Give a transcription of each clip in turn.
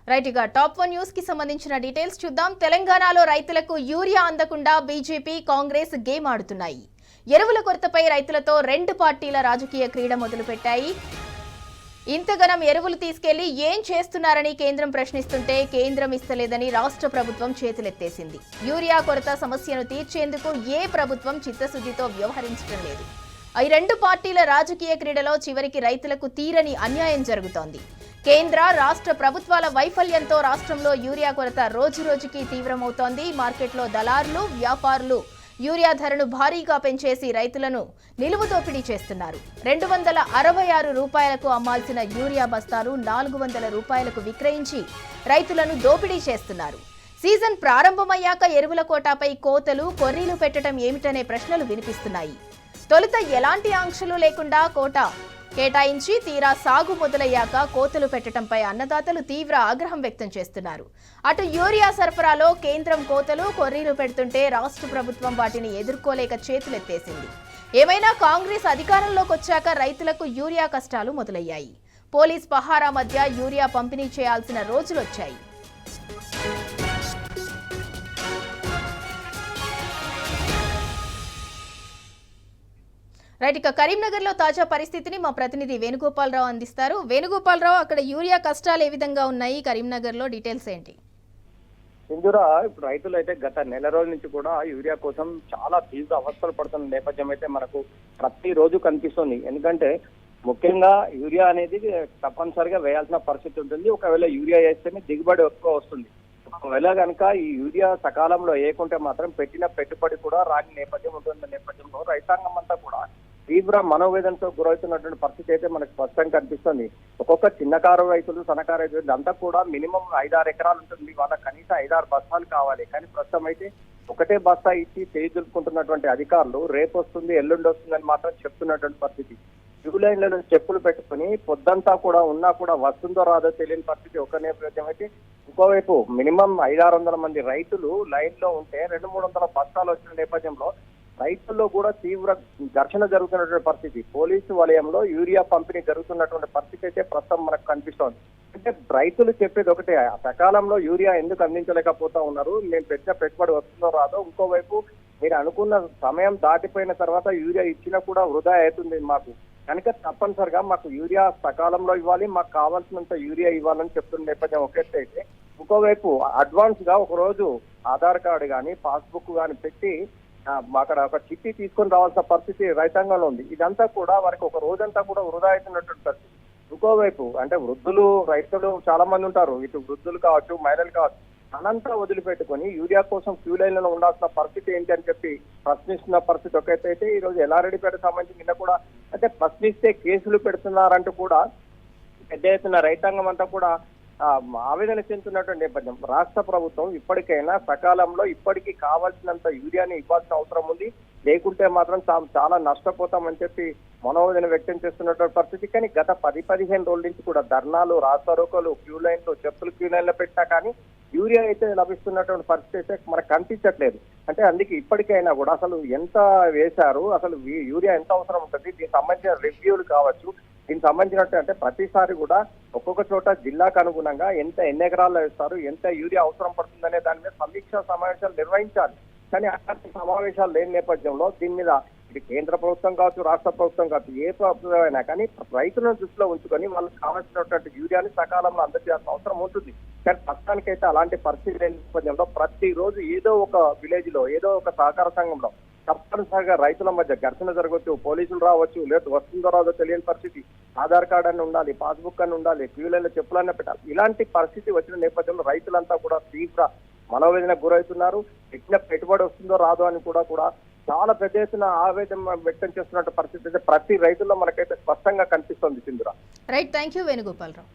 Right గా top 1 news కి సంబంధించిన డీటెయిల్స్ చూద్దాం. తెలంగాణలో రైతులకు యూరియా అందకుండా బీజేపీ కాంగ్రెస్ గేమ్ ఆడుతున్నాయి. ఎరువుల కొరతపై రైతులతో రెండు పార్టీల రాజకీయ క్రీడ మొదలుపెట్టాయి. ఇంతగనం ఎరువులు తీసుకెళ్లి ఏం చేస్తున్నారని కేంద్రం ప్రశ్నిస్తుంటే కేంద్రం ఇస్తలేదని రాష్ట్ర ప్రభుత్వం చేతులెత్తేసింది. యూరియా కొరత సమస్యను తీర్చేందుకు ఏ ప్రభుత్వం చిత్తశుద్ధితో వ్యవహరించడం లేదు. ఈ రెండు పార్టీల రాజకీయ క్రీడలో చివరికి రైతులకు తీరని అన్యాయం జరుగుతోంది. కేంద్ర రాష్ట్ర ప్రభుత్వాల వైఫల్యంతో రాష్ట్రంలో యూరియా కొరత రోజురోజుకి తీవ్రమవుతోంది. మార్కెట్లో దళారులు, వ్యాపారులు యూరియా ధరను భారీగా పెంచేసి రైతులను నిలువు దోపిడీ చేస్తున్నారు. 266 రూపాయలకు అమ్మాల్సిన యూరియా బస్తాలు 400 రూపాయలకు విక్రయించి రైతులను దోపిడీ చేస్తున్నారు. సీజన్ ప్రారంభమయ్యాక ఎరువుల కోటాపై కోతలు, కొర్రీలు పెట్టడం ఏమిటనే ప్రశ్నలు వినిపిస్తున్నాయి. తొలుత ఎలాంటి ఆంక్షలు లేకుండా కోటా కేటాయించి తీరా సాగు మొదలయ్యాక కోతలు పెట్టడంపై అన్నదాతలు తీవ్ర ఆగ్రహం వ్యక్తం చేస్తున్నారు. అటు యూరియా సరఫరాలో కేంద్రం కోతలు, కొర్రీలు పెడుతుంటే రాష్ట్ర ప్రభుత్వం వాటిని ఎదుర్కోలేక చేతులెత్తేసింది. ఏమైనా కాంగ్రెస్ అధికారంలోకి వచ్చాక రైతులకు యూరియా కష్టాలు మొదలయ్యాయి. పోలీస్ పహారా మధ్య యూరియా పంపిణీ చేయాల్సిన రోజులొచ్చాయి. రైట్, ఇక కరీంనగర్ లో తాజా పరిస్థితిని మా ప్రతినిధి వేణుగోపాలరావు అందిస్తారు. వేణుగోపాలరావు, అక్కడ యూరియా కష్టాలు ఏ విధంగా ఉన్నాయి, కరీంనగర్ లో డీటెయిల్స్ ఏంటి? సింధూరా, ఇప్పుడు రైతులు అయితే గత నెల రోజుల నుంచి కూడా యూరియా కోసం చాలా తీవ్ర అవస్థలు పడుతున్న నేపథ్యం అయితే మనకు ప్రతిరోజు కనిపిస్తుంది. ఎందుకంటే ముఖ్యంగా యూరియా అనేది తప్పనిసరిగా వేయాల్సిన పరిస్థితి ఉంటుంది. ఒకవేళ యూరియా వేస్తేనే దిగుబడి ఎక్కువ వస్తుంది. ఒకవేళ కనుక ఈ యూరియా సకాలంలో వేయకుంటే మాత్రం పెట్టిన పెట్టుబడి కూడా రాని నేపథ్యం ఉంటుంది. నేపథ్యంలో రైతాంగం అంతా కూడా తీవ్ర మనోవేదనతో గురవుతున్నటువంటి పరిస్థితి అయితే మనకు స్పష్టంగా కనిపిస్తుంది. ఒక్కొక్క చిన్నకారు రైతులు, సన్నకారు రైతులు అంతా కూడా మినిమం 5-6 ఎకరాలు ఉంటుంది. వాళ్ళ కనీసం 5-6 బస్తాలు కావాలి. కానీ ప్రస్తుతం అయితే ఒకటే బస్తా ఇచ్చి చేయి దులుపుకుంటున్నటువంటి అధికారులు రేపు వస్తుంది, ఎల్లుండి వస్తుందని మాత్రం చెప్తున్నటువంటి పరిస్థితి. క్యూ లైన్లలో చెప్పులు పెట్టుకుని పొద్దంతా కూడా ఉన్నా కూడా వస్తుందో రాదో తెలియని పరిస్థితి ఒక నేపథ్యం అయితే, ఇంకోవైపు మినిమం 500-600 మంది రైతులు లైన్ లో ఉంటే 200-300 బస్తాలు వచ్చిన నేపథ్యంలో రైతుల్లో కూడా తీవ్ర ఘర్షణ జరుగుతున్నటువంటి పరిస్థితి. పోలీసు వలయంలో యూరియా పంపిణీ జరుగుతున్నటువంటి పరిస్థితి అయితే ప్రస్తుతం మనకు కనిపిస్తోంది. అంటే రైతులు చెప్పేది ఒకటే, సకాలంలో యూరియా ఎందుకు అందించలేకపోతా ఉన్నారు, మేము పెట్టిన పెట్టుబడి వస్తుందో రాదో. ఇంకోవైపు మీరు అనుకున్న సమయం దాటిపోయిన తర్వాత యూరియా ఇచ్చినా కూడా వృధా అవుతుంది మాకు, కనుక తప్పనిసరిగా మాకు యూరియా సకాలంలో ఇవ్వాలి, మాకు కావాల్సినంత యూరియా ఇవ్వాలని చెప్తున్న నేపథ్యం ఒకటైతే, ఇంకోవైపు అడ్వాన్స్ గా ఒక రోజు ఆధార్ కార్డు కానీ పాస్బుక్ కానీ పెట్టి అక్కడ ఒక చిట్టి తీసుకొని రావాల్సిన పరిస్థితి రైతాంగంలో ఉంది. ఇదంతా కూడా వారికి ఒక రోజంతా కూడా వృధా అవుతున్నటువంటి పరిస్థితి. ఇంకోవైపు అంటే వృద్ధులు, రైతులు చాలా మంది ఉంటారు. ఇటు వృద్ధులు కావచ్చు, మహిళలు కావచ్చు, అనంతా వదిలిపెట్టుకొని యూరియా కోసం క్యూ లైన్లలో ఉండాల్సిన పరిస్థితి ఏంటి అని చెప్పి ప్రశ్నిస్తున్న పరిస్థితి ఒకటైతే, ఈ రోజు ఎల్లారెడ్డిపేట సంబంధించి నిన్న కూడా అంటే ప్రశ్నిస్తే కేసులు పెడుతున్నారంటూ కూడా పెద్ద ఎత్తున రైతాంగం అంతా కూడా ఆవేదన చెందుతున్నటువంటి నేపథ్యం. రాష్ట్ర ప్రభుత్వం ఇప్పటికైనా సకాలంలో ఇప్పటికీ కావాల్సినంత యూరియాని ఇవ్వాల్సిన అవసరం ఉంది, లేకుంటే మాత్రం చాలా నష్టపోతామని చెప్పి మనోవేదన వ్యక్తం చేస్తున్నటువంటి పరిస్థితి. కానీ గత 10-15 రోజుల నుంచి కూడా ధర్నాలు, రాస్తారోకోలు, క్యూ లైన్లు, చెప్పులు క్యూ లైన్లో పెట్టినా కానీ యూరియా అయితే లభిస్తున్నటువంటి పరిస్థితి అయితే మనకు కనిపించట్లేదు. అంటే అందుకే ఇప్పటికైనా కూడా అసలు ఎంత వేశారు, అసలు యూరియా ఎంత అవసరం ఉంటుంది, దీనికి సంబంధించిన రివ్యూలు కావచ్చు, దీనికి సంబంధించినట్టు అంటే ప్రతిసారి కూడా ఒక్కొక్క చోట జిల్లాకు అనుగుణంగా ఎన్ని ఎకరాల్లో వేస్తారు, ఎంత యూరియా అవసరం పడుతుందనే దాని మీద సమీక్షా సమావేశాలు నిర్వహించాలి. కానీ అట్లాంటి సమావేశాలు లేని నేపథ్యంలో దీని మీద ఇది కేంద్ర ప్రభుత్వం కావచ్చు, రాష్ట్ర ప్రభుత్వం కావచ్చు, ఏ ప్రభుత్వం అయినా కానీ రైతులను దృష్టిలో ఉంచుకొని వాళ్ళకి కావాల్సినటువంటి యూరియాని సకాలంలో అందజేయాల్సిన అవసరం ఉంటుంది. కానీ ప్రస్తుతానికైతే అలాంటి పరిస్థితి లేని నేపథ్యంలో ప్రతిరోజు ఏదో ఒక విలేజ్ లో, ఏదో ఒక సహకార సంఘంలో తప్పనిసరిగా రైతుల మధ్య ఘర్షణ జరగవచ్చు, పోలీసులు రావచ్చు, లేదు వస్తుందో రాదో తెలియని పరిస్థితి, ఆధార్ కార్డు అని ఉండాలి, పాస్బుక్ అని ఉండాలి, క్యూ లైన్లో చెప్పులన్నీ పెట్టాలి. ఇలాంటి పరిస్థితి వచ్చిన నేపథ్యంలో రైతులంతా కూడా తీవ్ర మనోవేదనకు గురవుతున్నారు. పెట్టిన పెట్టుబడి వస్తుందో రాదో అని కూడా చాలా పెద్ద ఎత్తున ఆవేదన వ్యక్తం చేస్తున్నట్టు పరిస్థితి అయితే ప్రతి రైతుల్లో మనకైతే స్పష్టంగా కనిపిస్తుంది. Sindhura, right, thank you Venugopala Rao.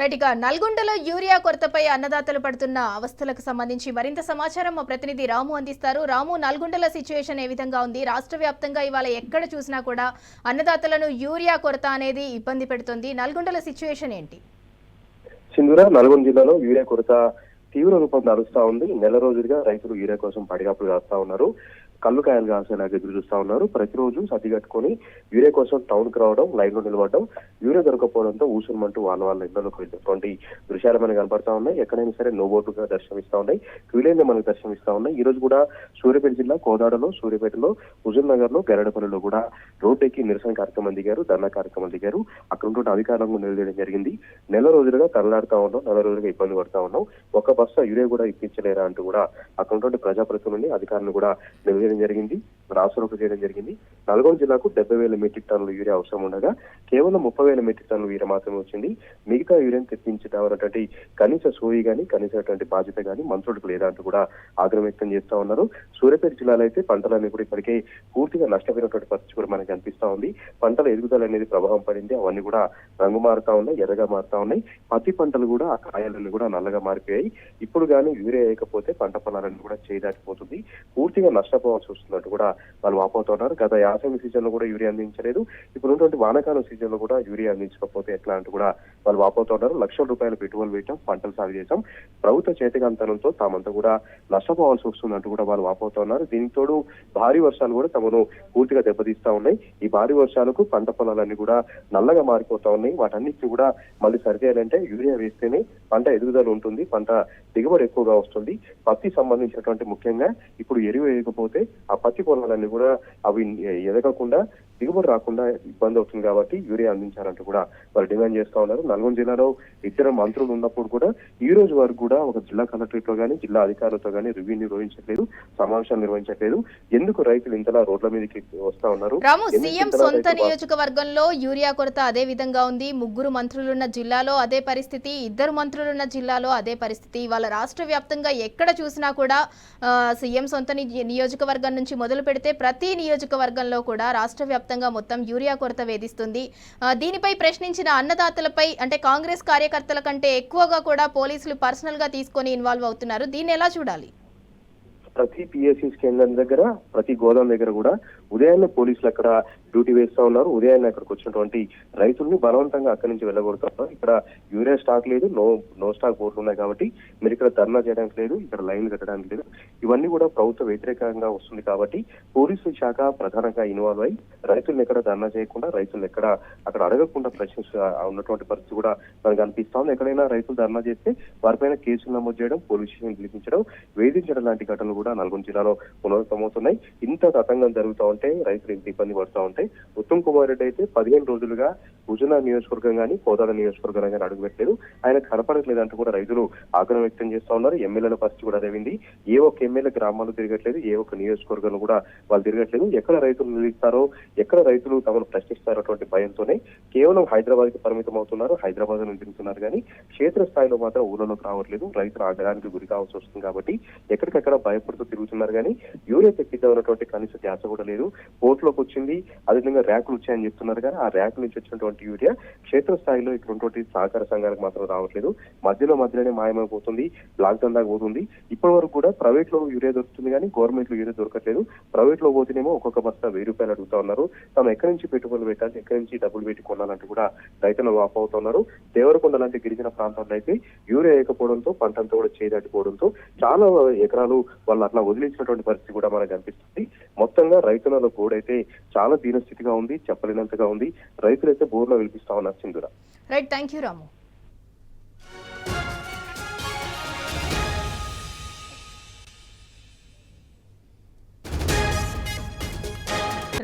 Right, ఇక నల్గొండలో యూరియా కొరతపై అన్నదాతలు పడుతున్న అవస్థలకు సంబంధించి మరింత సమాచారం మా ప్రతినిధి రాము అందిస్తారు. రాము, నల్గొండల సిచ్యువేషన్ ఏ విధంగా ఉంది? రాష్ట్ర వ్యాప్తంగా ఇవాళ ఎక్కడ చూసినా కూడా అన్నదాతలను యూరియా కొరత అనేది ఇబ్బంది పెడుతుంది. నల్గొండల సిచ్యువేషన్ ఏంటి? సింధూరా, నల్గొండ జిల్లాలో యూరియా కొరత తీవ్ర రూపం దాలుస్తా ఉంది. నెల రోజులుగా రైతులు యూరియా కోసం పడిగాపులు కాస్తా ఉన్నారు. కళ్ళు కాయలు కాసేలాగా ఎదురు చూస్తా ఉన్నారు. ప్రతిరోజు సతి కట్టుకొని యూరియా కోసం టౌన్ కి రావడం, లైన్ లో నిలబడడం, యూరియా దొరకపోవడంతో ఊసుమంటూ వాళ్ళ ఇళ్లలోకి వెళ్ళినటువంటి దృశ్యాలు మనకు కనపడతా ఉన్నాయి. ఎక్కడైనా సరే నోబోటుగా దర్శనమిస్తా ఉన్నాయి, క్యూలైన్లు మనకు దర్శనమిస్తా ఉన్నాయి. ఈ రోజు కూడా సూర్యాపేట జిల్లా కోదాడలో, సూర్యాపేటలో, హుజూర్ నగర్ లో, గెరడపల్లిలో కూడా రోడ్డెక్కి నిరసన కార్యక్రమం దిగారు, ధర్నా కార్యక్రమం దిగారు. అక్కడ ఉంటే అధికారులను నిలదీయడం జరిగింది. నెల రోజులుగా తరలాడుతా ఉన్నాం, నెల రోజులుగా ఇబ్బంది పడతా ఉన్నాం, ఒక బస్తా యూరియా కూడా ఇప్పించలేరా అంటూ కూడా అక్కడ ఉన్నటువంటి ప్రజాప్రతినిధులని అధికారులను కూడా నిలదీయడం జరిగింది, రాష్ట్రంలోకి చేయడం జరిగింది. నల్గొండ జిల్లాకు 70,000 మెట్రిక్ టన్నుల యూరియా అవసరం ఉండగా కేవలం 30,000 మెట్రిక్ టన్నుల యూరియా మాత్రమే వచ్చింది. మిగతా యూరియాను తెప్పించడానికి కనీస సోయి గానీ, కనీసటువంటి బాధ్యత గానీ మంత్రులకు లేదా అంటూ కూడా ఆగ్రహం వ్యక్తం చేస్తా ఉన్నారు. సూర్యాపేట జిల్లాలో అయితే పంటలన్నీ కూడా ఇప్పటికే పూర్తిగా నష్టపోయినటువంటి పరిస్థితి కూడా మనకి అనిపిస్తా ఉంది. పంటల ఎదుగుదల అనేది ప్రభావం పడింది, అవన్నీ కూడా రంగు మారుతా ఉన్నాయి, ఎర్రగా మారుతా ఉన్నాయి. పత్తి పంటలు కూడా ఆ కాయలన్నీ కూడా నల్లగా మారిపోయాయి. ఇప్పుడు కానీ యూరియా వేయకపోతే పంట పొలాలన్నీ కూడా చేయదాటిపోతుంది, పూర్తిగా నష్టపోవాల్సి వస్తున్నట్టు కూడా వాళ్ళు వాపోతున్నారు. గత యాసంగి సీజన్ లో కూడా యూరియా అందించలేదు, ఇప్పుడు ఉన్నటువంటి వానాకాలం సీజన్ లో కూడా యూరియా అందించకపోతే ఎట్లా అంటూ కూడా వాళ్ళు వాపోతున్నారు. లక్షల రూపాయలు పెట్టుబడులు పెట్టాం, పంటలు సాగు చేశాం, ప్రభుత్వ చేతికంతనంతో తామంతా కూడా నష్టపోవాల్సి వస్తున్నట్టు కూడా వాళ్ళు వాపోతున్నారు. దీనితోడు భారీ వర్షాలు కూడా తమను పూర్తిగా దెబ్బతీస్తా ఉన్నాయి. ఈ భారీ వర్షాలకు పంట పొలాలన్నీ కూడా నల్లగా మారిపోతా ఉన్నాయి. వాటన్నిటిని కూడా మళ్ళీ సరిచేయాలంటే యూరియా వేస్తేనే పంట ఎదుగుదల ఉంటుంది, పంట దిగుబడి ఎక్కువగా వస్తుంది. పత్తి సంబంధించినటువంటి ముఖ్యంగా ఇప్పుడు ఎరువు వేయకపోతే ఆ పత్తి పొలాలన్నీ కూడా అవి ఎదగకుండా దిగుబడి రాకుండా ఇబ్బంది అవుతుంది. కాబట్టి యూరియా అందించాలంటూ కూడా వాళ్ళు డిమాండ్ చేస్తా ఉన్నారు. నల్గొండ జిల్లాలో ఇద్దరు మంత్రులు ఉన్నప్పుడు కూడా ఈ రోజు వరకు కూడా ఒక జిల్లా కలెక్టరేట్ లో గానీ, జిల్లా అధికారులతో గానీ రివ్యూ నిర్వహించట్లేదు, సమావేశాలు నిర్వహించట్లేదు. ఎందుకు రైతులు ఇంతలా రోడ్ల మీదకి వస్తా ఉన్నారు? రాము, సీఎం సొంత నియోజకవర్గంలో యూరియా కొరత అదే విధంగా ఉంది. 3 మంత్రులున్న జిల్లాలో అదే పరిస్థితి, 2 మంత్రులున్న జిల్లాలో అదే పరిస్థితి. వాళ్ళ రాష్ట్ర వ్యాప్తంగా ఎక్కడ చూసినా కూడా సీఎం సొంత నియోజకవర్గం నుంచి మొదలు పెడితే ప్రతి నియోజకవర్గంలో కూడా రాష్ట్ర వ్యాప్తంగా మొత్తం యూరియా కొరత వేధిస్తుంది. దీనిపై ప్రశ్నించిన అన్నదాతలపై అంటే కాంగ్రెస్ కార్యకర్తల కంటే ఎక్కువగా కూడా పోలీసులు పర్సనల్ గా తీసుకొని ఇన్వాల్వ్ అవుతున్నారు. దీన్ని ఎలా చూడాలి? ప్రతి పిఎస్సి కేంద్రం దగ్గర, ప్రతి గోదాం దగ్గర కూడా ఉదయాన్నే పోలీసులు అక్కడ డ్యూటీ వేస్తా ఉన్నారు. ఉదయాన్నే అక్కడికి వచ్చినటువంటి రైతుల్ని బలవంతంగా అక్కడి నుంచి వెళ్ళగొడుతున్నారు. ఇక్కడ యూరియా స్టాక్ లేదు, నో స్టాక్ బోర్డులు ఉన్నాయి కాబట్టి మీరు ఇక్కడ ధర్నా చేయడానికి లేదు, ఇక్కడ లైన్ కట్టడానికి లేదు. ఇవన్నీ కూడా ప్రభుత్వ వ్యతిరేకంగా వస్తుంది కాబట్టి పోలీసు శాఖ ప్రధానంగా ఇన్వాల్వ్ అయ్యి రైతులను ఎక్కడ ధర్నా చేయకుండా, రైతులను ఎక్కడ అక్కడ అడగకుండా ఉన్నటువంటి పరిస్థితి కూడా మనకు అనిపిస్తా ఉంది. ఎక్కడైనా రైతులు ధర్నా చేస్తే వారిపైన కేసులు నమోదు చేయడం, పోలీస్ స్టేషన్ పిలిపించడం, వేధించడం లాంటి ఘటనలు కూడా నల్గొండ జిల్లాలో పునరావృతమవుతున్నాయి. ఇంత తతంగం జరుగుతూ ఉంటే రైతులు ఇంత ఇబ్బంది పడుతూ ఉంటాయి. ఉత్తమ్ కుమార్ రెడ్డి అయితే 15 రోజులుగా హుజూర్నగర్ నియోజకవర్గం కానీ, కోదాడ నియోజకవర్గం కానీ అడుగుపెట్టలేదు, ఆయన కనపడట్లేదంటూ కూడా రైతులు ఆగ్రహం వ్యక్తం చేస్తా ఉన్నారు. ఎమ్మెల్యేల పరిస్థితి కూడా అదేవింది. ఏ ఒక్క ఎమ్మెల్యే గ్రామాలు తిరగట్లేదు, ఏ ఒక్క నియోజకవర్గంలో కూడా వాళ్ళు తిరగట్లేదు. ఎక్కడ రైతులు నిలుస్తారో, ఎక్కడ రైతులు తమను ప్రశ్నిస్తారటువంటి భయంతోనే కేవలం హైదరాబాద్ కి పరిమితం అవుతున్నారు, హైదరాబాద్ నుంచి తిరుగుతున్నారు. కానీ క్షేత్రస్థాయిలో మాత్రం ఊళ్ళలోకి రావట్లేదు. రైతులు ఆగ్రహానికి గురి కావాల్సి వస్తుంది కాబట్టి ఎక్కడికక్కడ భయపడుతూ తిరుగుతున్నారు. కానీ యూరియా తెప్పిద్దామన్నటువంటి కనీస ధ్యాస కూడా లేదు. పోర్టులోకి వచ్చింది, అదేవిధంగా ర్యాకులు వచ్చాయని చెప్తున్నారు. కానీ ఆ ర్యాకుల నుంచి వచ్చినటువంటి యూరియా క్షేత్రస్థాయిలో ఇక్కడ ఉన్నటువంటి సహకార సంఘాలకు మాత్రం రావట్లేదు. మధ్యలోనే మాయమైపోతుంది, బ్లాక్ దందాకు పోతుంది. ఇప్పటి వరకు కూడా ప్రైవేట్ లో యూరియా దొరుకుతుంది, కానీ గవర్నమెంట్ లో యూరియా దొరకట్లేదు. ప్రైవేట్ లో పోతేనేమో ఒక్కొక్క బస్తా 1000 రూపాయలు అడుగుతా ఉన్నారు. తాము ఎక్కడి నుంచి పెట్టుబడులు పెట్టాలి, ఎక్కడి నుంచి డబ్బులు పెట్టి కొనాలంటూ కూడా రైతులు వాప్ అవుతున్నారు. దేవరకొండ లాంటి గిరిజన ప్రాంతాల్లో అయితే యూరియా వేయకపోవడంతో పంటంతా కూడా చేదాటిపోవడంతో చాలా ఎకరాలు వాళ్ళు అట్లా వదిలించినటువంటి పరిస్థితి కూడా మనకు కనిపిస్తుంది. మొత్తంగా రైతులలో కూడైతే చాలా దీనస్థితిగా ఉంది, చెప్పలేనంతగా ఉంది. రైతులైతే బోర్లో వినిపిస్తా ఉన్నారు. సింధూరా, రైట్, థ్యాంక్ యూ రాము.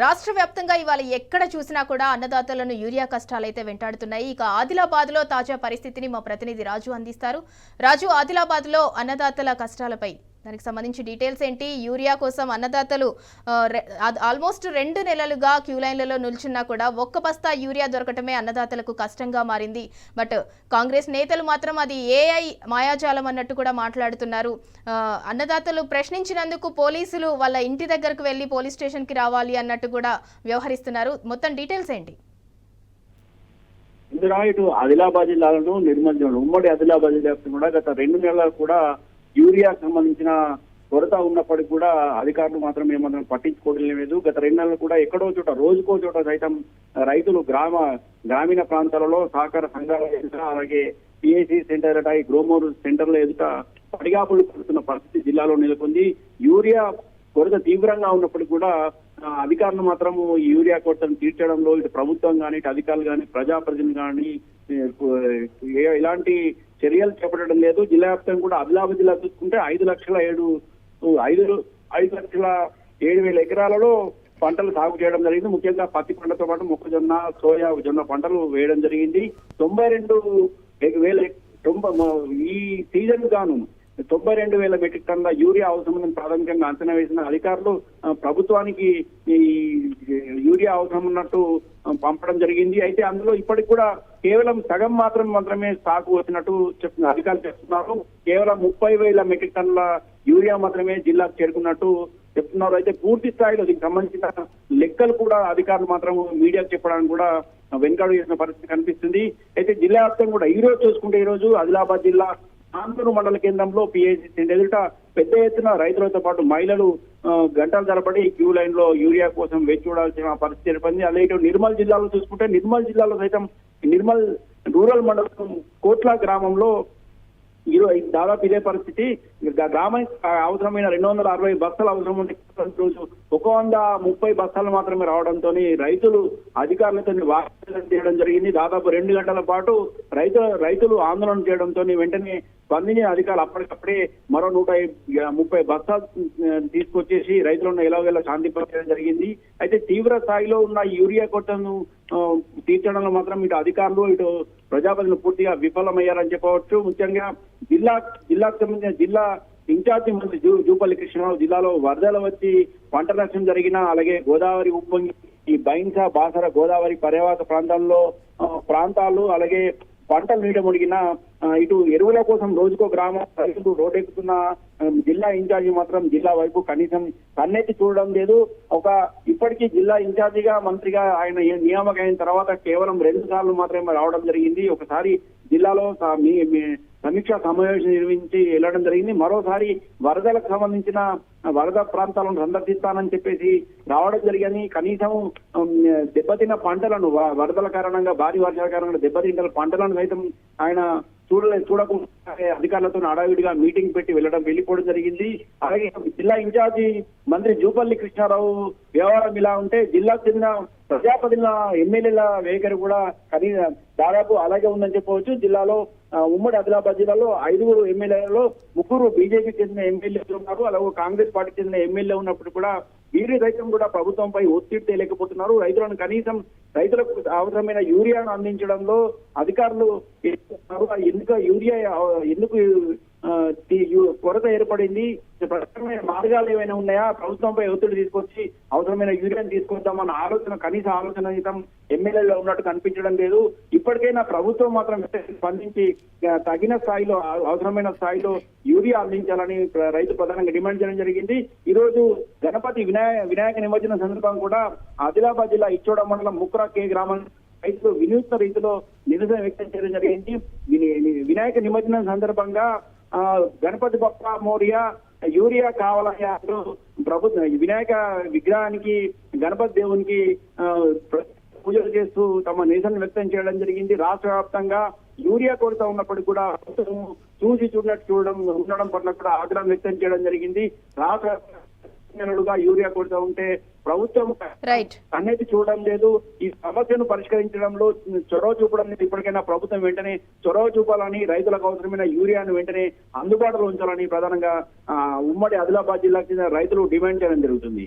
రాష్ట్ర వ్యాప్తంగా ఇవాళ ఎక్కడ చూసినా కూడా అన్నదాతలను యూరియా కష్టాలైతే వెంటాడుతున్నాయి. ఇక ఆదిలాబాద్ లో తాజా పరిస్థితిని మా ప్రతినిధి రాజు అందిస్తారు. రాజు, ఆదిలాబాద్ లో అన్నదాతల కష్టాలపై దానికి సంబంధించి డీటెయిల్స్ ఏంటి? యూరియా కోసం అన్నదాతలు ఆల్మోస్ట్ 2 నెలలుగా క్యూ లైన్లలో నిల్చున్నా కూడా ఒక్క బస్తా యూరియా దొరకటమే అన్నదాతలకు కష్టంగా మారింది. బట్ కాంగ్రెస్ నేతలు మాత్రం అది ఏఐ మాయాజాలం అన్నట్టు కూడా మాట్లాడుతున్నారు. అన్నదాతలు ప్రశ్నించినందుకు పోలీసులు వాళ్ళ ఇంటి దగ్గరకు వెళ్ళి పోలీస్ స్టేషన్కి రావాలి అన్నట్టు కూడా వ్యవహరిస్తున్నారు. మొత్తం డీటెయిల్స్ ఏంటి? ఇందులో ఇటు ఆదిలాబాద్ జిల్లాలను నిర్మల్ జిల్లాలో ఉమ్మడి ఆదిలాబాద్ జిల్లా కూడా గత 2 నెలలు కూడా యూరియాకు సంబంధించిన కొరత ఉన్నప్పటికీ కూడా అధికారులు మాత్రం ఏమాత్రం పట్టించుకోవడం లేదు. గత 2 నెలలు కూడా ఎక్కడో చోట రోజుకో చోట సైతం రైతులు గ్రామీణ ప్రాంతాలలో సహకార సంఘాల ఎదుట అలాగే పిఐసి సెంటర్ అట ఈ గ్రోమోర్ సెంటర్ల ఎదుట పడిగాపులు పడుతున్న పరిస్థితి జిల్లాలో నెలకొంది. యూరియా కొరత తీవ్రంగా ఉన్నప్పటికీ కూడా అధికారులు మాత్రము ఈ యూరియా కొరతను తీర్చడంలో ఇటు ప్రభుత్వం కానీ ఇటు అధికారులు కానీ ప్రజాప్రతినిధులు కానీ ఎలాంటి చర్యలు చేపట్టడం లేదు. జిల్లా వ్యాప్తంగా కూడా ఆదిలాబాద్ జిల్లా చూసుకుంటే 5,07,000 ఎకరాలలో పంటలు సాగు చేయడం జరిగింది. ముఖ్యంగా పత్తి పంటతో పాటు మొక్కజొన్న, సోయా, జొన్న పంటలు వేయడం జరిగింది. 92,000 ఈ సీజన్ గాను 92,000 మెట్రిక్ టన్నుల యూరియా అవసరం ప్రాథమికంగా అంచనా వేసిన అధికారులు ప్రభుత్వానికి ఈ యూరియా అవసరం ఉన్నట్టు పంపడం జరిగింది. అయితే అందులో ఇప్పటికి కూడా కేవలం సగం మాత్రమే స్టాక్ వచ్చినట్టు అధికారులు చెప్తున్నారు. కేవలం 30,000 మెట్రిక్ టన్నుల యూరియా మాత్రమే జిల్లాకు చేరుకున్నట్టు చెప్తున్నారు. అయితే పూర్తి స్థాయిలో దీనికి సంబంధించిన లెక్కలు కూడా అధికారులు మాత్రం మీడియాకు చెప్పడానికి కూడా వెనుకాడు చేసిన పరిస్థితి కనిపిస్తుంది. అయితే జిల్లా వ్యాప్తంగా కూడా ఈ రోజు చూసుకుంటే ఈ రోజు ఆదిలాబాద్ జిల్లా ఆందూరు మండల కేంద్రంలో పిఐసి ఎదుట పెద్ద ఎత్తున రైతులతో పాటు మహిళలు గంటల తరబడి క్యూ లైన్ లో యూరియా కోసం వేచి చూడాల్సిన పరిస్థితి ఏర్పడింది. అలాగే నిర్మల్ జిల్లాలో చూసుకుంటే నిర్మల్ జిల్లాలో సైతం నిర్మల్ రూరల్ మండలం కోట్ల గ్రామంలో దాదాపు ఇదే పరిస్థితి. గ్రామానికి అవసరమైన 260 బస్తాలు అవసరం ఉంటే రోజు 130 బస్తాలు మాత్రమే రావడంతో రైతులు అధికారులతో వాగ్దానం చేయడం జరిగింది. దాదాపు 2 గంటల పాటు రైతులు ఆందోళన చేయడంతో వెంటనే స్పందించిన అధికారులు అప్పటికప్పుడే మరో 130 బస్తాలు తీసుకొచ్చేసి రైతులను ఎలాగోలా శాంతిపరచడం జరిగింది. అయితే తీవ్ర స్థాయిలో ఉన్న యూరియా కొరతను తీర్చడంలో మాత్రం ఇటు అధికారులు ఇటు ప్రజాప్రతినిధులు పూర్తిగా విఫలమయ్యారని చెప్పవచ్చు. ముఖ్యంగా జిల్లాకు సంబంధించిన జిల్లా ఇన్ఛార్జి మంత్రి జూపల్లి కృష్ణరావు జిల్లాలో వరదలు వచ్చి పంట నష్టం జరిగిన అలాగే గోదావరి ఉప్పొంగి ఈ బైన్సా బాసర గోదావరి పర్యావరణ ప్రాంతాలు అలాగే పంటలు నీట మునిగిన ఇటు ఎరువుల కోసం రోజుకో గ్రామం రైతులు రోడ్డెక్కుతున్న జిల్లా ఇన్ఛార్జి మాత్రం జిల్లా వైపు కనీసం కన్నెత్తి చూడడం లేదు. ఇప్పటికీ జిల్లా ఇన్ఛార్జిగా మంత్రిగా ఆయన నియామకం అయిన తర్వాత కేవలం 2 సార్లు మాత్రమే రావడం జరిగింది. ఒకసారి జిల్లాలో సమీక్షా సమావేశం నిర్వహించి వెళ్లడం జరిగింది. మరోసారి వరదలకు సంబంధించిన వరద ప్రాంతాలను సందర్శిస్తానని చెప్పేసి రావడం జరిగింది. కనీసం దెబ్బతిన్న పంటలను వరదల కారణంగా భారీ వర్షాల కారణంగా దెబ్బతిన్న పంటలను సైతం ఆయన చూడకుండా అధికారులతో అడావిడిగా మీటింగ్ పెట్టి వెళ్ళిపోవడం జరిగింది. అలాగే జిల్లా ఇన్ఛార్జి మంత్రి జూపల్లి కృష్ణారావు వ్యవహారం ఇలా ఉంటే జిల్లాకు చెందిన ప్రజాప్రతినిధుల ఎమ్మెల్యేల వైఖరి కూడా కనీసం దాదాపు అలాగే ఉందని చెప్పవచ్చు. జిల్లాలో ఉమ్మడి ఆదిలాబాద్ జిల్లాలో 5 ఎమ్మెల్యేలలో 3 బీజేపీకి చెందిన ఎమ్మెల్యేలు ఉన్నారు. అలాగే కాంగ్రెస్ పార్టీకి చెందిన ఎమ్మెల్యే ఉన్నప్పుడు కూడా వీరి రైతం కూడా ప్రభుత్వంపై ఒత్తిడి తేలేకపోతున్నారు. రైతులకు అవసరమైన యూరియాను అందించడంలో అధికారులు ఎందుకు కొరత ఏర్పడింది, ప్రత్యేకమైన మార్గాలు ఏమైనా ఉన్నాయా, ప్రభుత్వంపై ఒత్తిడి తీసుకొచ్చి అవసరమైన యూరియాను తీసుకొద్దామన్న కనీస ఆలోచన ఎమ్మెల్యేలో ఉన్నట్టు కనిపించడం లేదు. ఇప్పటికైనా ప్రభుత్వం మాత్రం స్పందించి తగిన స్థాయిలో అవసరమైన స్థాయిలో యూరియా అందించాలని రైతు ప్రధానంగా డిమాండ్ చేయడం జరిగింది. ఈ రోజు గణపతి వినాయక నిమజ్జనం సందర్భంగా కూడా ఆదిలాబాద్ జిల్లా ఇచ్చోడ మండలం ముక్రా కే గ్రామం రైతులు వినూత్న రీతిలో నిరసన వ్యక్తం చేయడం జరిగింది. వినాయక నిమజ్జనం సందర్భంగా గణపతి బప్ప మోరియా యూరియా కావాలని ప్రభుత్వం వినాయక విగ్రహానికి గణపతి దేవునికి పూజలు చేస్తూ తమ నిరసన వ్యక్తం చేయడం జరిగింది. రాష్ట్ర వ్యాప్తంగా యూరియా కొరత ఉన్నప్పటికీ కూడా ఉండడం పట్ల కూడా ఆగ్రహం వ్యక్తం చేయడం జరిగింది. రాష్ట్ర యూరియా కొరత ఉంటే ప్రభుత్వం అన్నిటి చూడడం లేదు. ఈ సమస్యను పరిష్కరించడంలో చొరవ చూపడం లేదు. ఇప్పటికైనా ప్రభుత్వం వెంటనే చొరవ చూపాలని, రైతులకు అవసరమైన యూరియాను వెంటనే అందుబాటులో ఉంచాలని ప్రధానంగా ఉమ్మడి ఆదిలాబాద్ జిల్లాకు చెందిన రైతులు డిమాండ్ చేయడం జరుగుతుంది.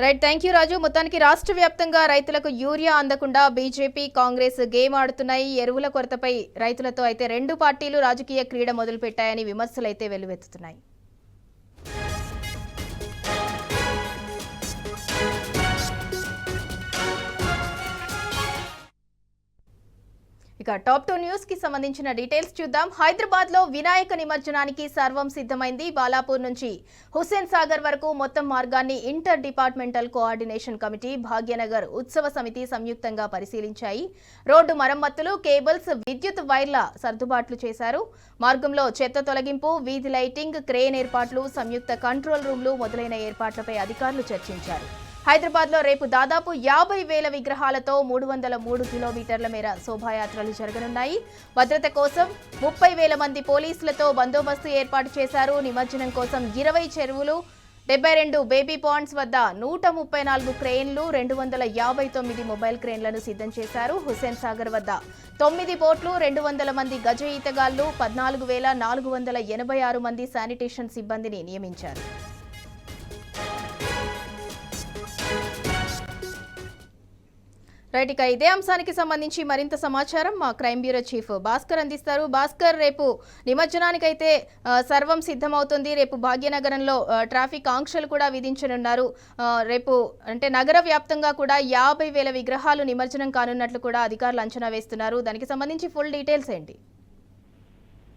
రైట్, థ్యాంక్ యూ రాజు. మొత్తానికి రాష్ట్ర వ్యాప్తంగా రైతులకు యూరియా అందకుండా బీజేపీ కాంగ్రెస్ గేమ్ ఆడుతున్నాయి. ఎరువుల కొరతపై రైతులతో అయితే 2 పార్టీలు రాజకీయ క్రీడ మొదలుపెట్టాయని విమర్శలు అయితే వెల్లువెత్తుతున్నాయి. ఇక ఇక టాప్ 2 న్యూస్ కి సంబంధించిన డీటెయిల్స్ చూద్దాం. హైదరాబాద్ లో వినాయక నిమజ్జనానికి సర్వం సిద్ధమైంది. బాలాపూర్ నుంచి హుస్సేన్ సాగర్ వరకు మొత్తం మార్గాన్ని inter departmental coordination committee, Bhagyanagar ఉత్సవ సమితి సంయుక్తంగా పరిశీలించాయి. రోడ్డు మరమ్మతులు, కేబుల్స్, విద్యుత్ వైర్ల సర్దుబాట్లు చేశారు. మార్గంలో చెత్త తొలగింపు, వీధి లైటింగ్, క్రేన్ ఏర్పాట్లు, సంయుక్త కంట్రోల్ రూమ్లు మొదలైన ఏర్పాట్లపై అధికారులు చర్చించారు. హైదరాబాద్ లో రేపు దాదాపు 50,000 విగ్రహాలతో 303 కిలోమీటర్ల మేర శోభాయాత్రలు జరగనున్నాయి. భద్రత కోసం 30,000 మంది పోలీసులతో బందోబస్తు ఏర్పాటు చేశారు. నిమజ్జనం కోసం 20 చెరువులు, 72 బేబీ పాండ్స్ వద్ద 134 క్రేన్లు, 259 మొబైల్ క్రేన్లను సిద్ధం చేశారు. హుస్సేన్ సాగర్ వద్ద 9 బోట్లు, 200 మంది గజ ఈతగాళ్లు, 14,486 మంది శానిటేషన్ సిబ్బందిని నియమించారు. రైట్, ఇక ఇదే అంశానికి సంబంధించి మరింత సమాచారం మా క్రైమ్ బ్యూరో చీఫ్ భాస్కర్ అందిస్తారు. భాస్కర్, రేపు నిమజ్జనానికైతే సర్వం సిద్ధమవుతుంది. రేపు భాగ్యనగరంలో ట్రాఫిక్ ఆంక్షలు కూడా విధించనున్నారు. రేపు అంటే నగర వ్యాప్తంగా కూడా 50,000 విగ్రహాలు నిమజ్జనం కానున్నట్లు కూడా అధికారులు అంచనా వేస్తున్నారు. దానికి సంబంధించి ఫుల్ డీటెయిల్స్ ఏంటి?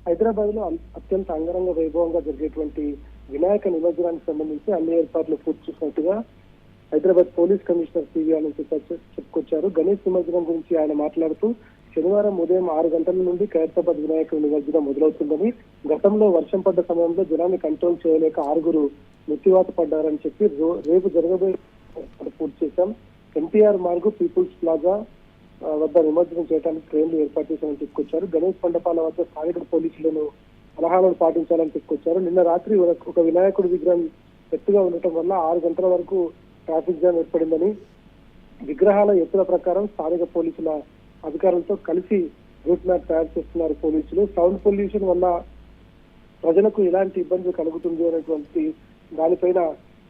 హైదరాబాద్ లో అత్యంత అంగరంగ వైభవంగా జరిగేటువంటి వినాయక నిమజ్జనానికి సంబంధించి అన్ని ఏర్పాట్లు పూర్తి చేసినట్టుగా Hyderabad police commissioner C V Anand చెప్పుకొచ్చారు. గణేష్ నిమజ్జనం గురించి ఆయన మాట్లాడుతూ, శనివారం ఉదయం 6 గంటల నుండి ఖైరతాబాద్ వినాయక నిమజ్జనం మొదలవుతుందని, గతంలో వర్షం పడ్డ సమయంలో జనాన్ని కంట్రోల్ చేయలేక 6 మృత్యువాత పడ్డారని చెప్పి రేపు జరగబోయే పూర్తి చేశాం. ఎన్టీఆర్ మార్గు, పీపుల్స్ ప్లాజా వద్ద నిమజ్జనం చేయడానికి ట్రైన్లు ఏర్పాటు చేశామని చెప్పుకొచ్చారు. గణేష్ మండపాల వద్ద స్థానిక పోలీసులను సలహాలను పాటించాలని చెప్పుకొచ్చారు. నిన్న రాత్రి ఒక వినాయకుడి విగ్రహం ఎత్తుగా ఉండటం వల్ల 6 గంటల వరకు ట్రాఫిక్ జామ్ ఏర్పడిందని, విగ్రహాల ఎత్తుల ప్రకారం స్థానిక పోలీసుల అధికారులతో కలిసి రూట్ మ్యాప్ తయారు చేస్తున్నారు పోలీసులు. సౌండ్ పొల్యూషన్ వల్ల ప్రజలకు ఎలాంటి ఇబ్బంది కలుగుతుంది అనేటువంటి దానిపైన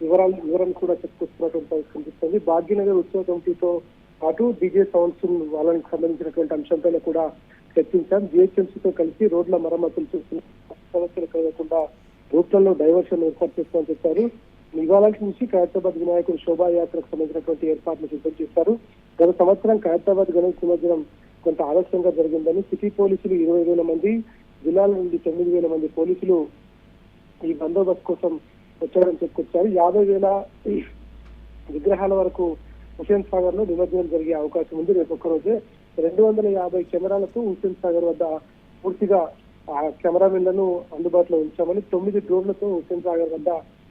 వివరణ కూడా చెప్పుకొస్తున్నటువంటి కనిపిస్తుంది. భాగ్యనగర్ ఉత్సవ కమిటీతో పాటు డీజే సౌండ్స్ వాళ్ళకి సంబంధించినటువంటి అంశంపైన కూడా చర్చించాం. జిహెచ్ఎంసీతో కలిసి రోడ్ల మరమ్మతులు చేస్తున్న సమస్యలు కలగకుండా రూట్లలో డైవర్షన్ ఏర్పాటు చేస్తామని చెప్పారు. ఇవాళ నుంచి ఖైరతాబాద్ వినాయకుడు శోభాయాత్రకు సంబంధించినటువంటి ఏర్పాట్లు సిద్ధం చేశారు. గత సంవత్సరం ఖైరతాబాద్ గణేష్ నిమజ్జనం కొంత ఆలస్యంగా జరిగిందని సిటీ పోలీసులు 20,000 మంది, జిల్లాల నుండి 9,000 మంది పోలీసులు ఈ బందోబస్తు కోసం వచ్చారని చెప్పుకొచ్చారు. 50,000 విగ్రహాల వరకు హుస్సేన్ సాగర్ లో నిమజ్జనం జరిగే అవకాశం ఉంది. రేపు ఒక్కరోజే 250 కెమెరాలతో హుస్సేన్ సాగర్ వద్ద పూర్తిగా ఆ కెమెరామెన్లను అందుబాటులో ఉంచామని, 9 డ్రోన్లతో హుస్సేన్ సాగర్ వద్ద